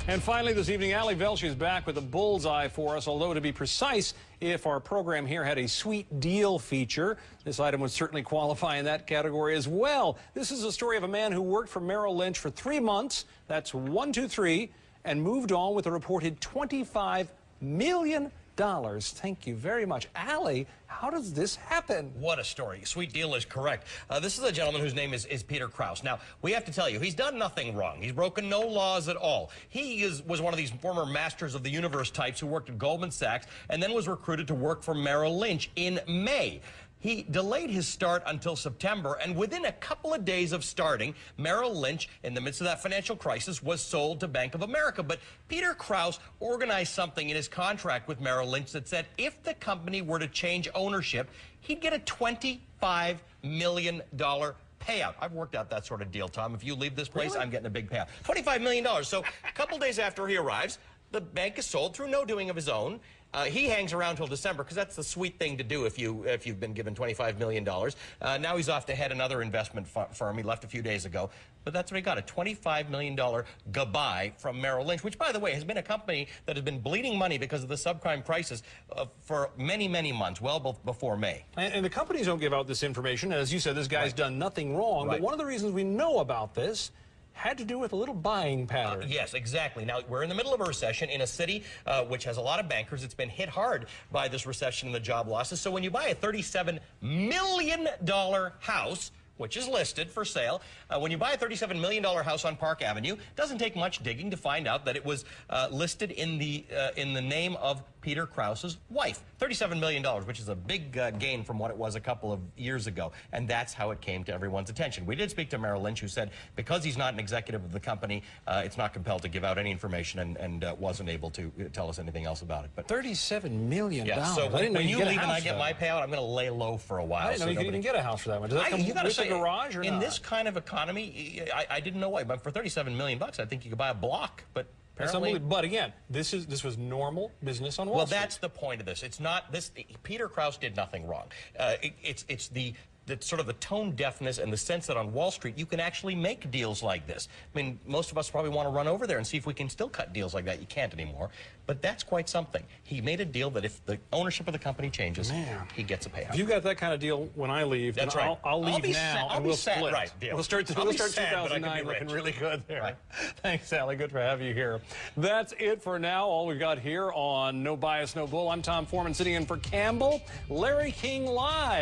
And finally this evening, Ali Velshi is back with a bullseye for us, although to be precise, if our program here had a sweet deal feature, this item would certainly qualify in that category as well. This is a story of a man who worked for Merrill Lynch for 3 months, that's 1, 2, 3, and moved on with a reported $25 million. Thank you very much. Ali, how does this happen? What a story. Sweet deal is correct. This is a gentleman whose name is Peter Kraus. Now, we have to tell you, he's done nothing wrong. He's broken no laws at all. He was one of these former masters of the universe types who worked at Goldman Sachs and then was recruited to work for Merrill Lynch in May. He delayed his start until September, and within a couple of days of starting, Merrill Lynch, in the midst of that financial crisis, was sold to Bank of America. But Peter Kraus organized something in his contract with Merrill Lynch that said if the company were to change ownership, he'd get a $25 million payout. I've worked out that sort of deal, Tom. If you leave this place, I'm getting a big payout. $25 million. So a couple days after he arrives, the bank is sold through no doing of his own. He hangs around till December because that's the sweet thing to do if you've been given $25 million. Now he's off to head another investment firm. He left a few days ago. But that's what he got, a $25 million goodbye from Merrill Lynch, which, by the way, has been a company that has been bleeding money because of the subprime crisis for many, many months, well before May. And the companies don't give out this information. As you said, this guy's done nothing wrong. Right. But one of the reasons we know about this had to do with a little buying pattern. Yes, exactly. Now, we're in the middle of a recession in a city which has a lot of bankers. It's been hit hard by this recession and the job losses. So when you buy a $37 million house, which is listed for sale, when you buy a $37 million house on Park Avenue, it doesn't take much digging to find out that it was listed in the name of Peter Kraus's wife. $37 million, which is a big gain from what it was a couple of years ago. And that's how it came to everyone's attention. We did speak to Merrill Lynch, who said because he's not an executive of the company, it's not compelled to give out any information and wasn't able to tell us anything else about it. But $37 million. Yeah, so when you leave and I get my payout, I'm going to lay low for a while. I didn't know you could even get a house for that much. Does that come with a garage or in not? this kind of economy, I didn't know why, but for $37 million, I think you could buy a block. But apparently, but again, this was normal business on Wall Street. Well, that's the point of this. It's not this. Peter Kraus did nothing wrong. It's the sort of the tone deafness and the sense that on Wall Street you can actually make deals like this. I mean, most of us probably want to run over there and see if we can still cut deals like that. You can't anymore. But that's quite something. He made a deal that if the ownership of the company changes, he gets a payout. If you got that kind of deal when I leave, that's then right. I'll leave now and we'll split. Right, deal. We'll start 2009 looking really good there. Right. Thanks, Ali. Good to have you here. That's it for now. All we've got here on No Bias, No Bull. I'm Tom Foreman sitting in for Campbell. Larry King Live.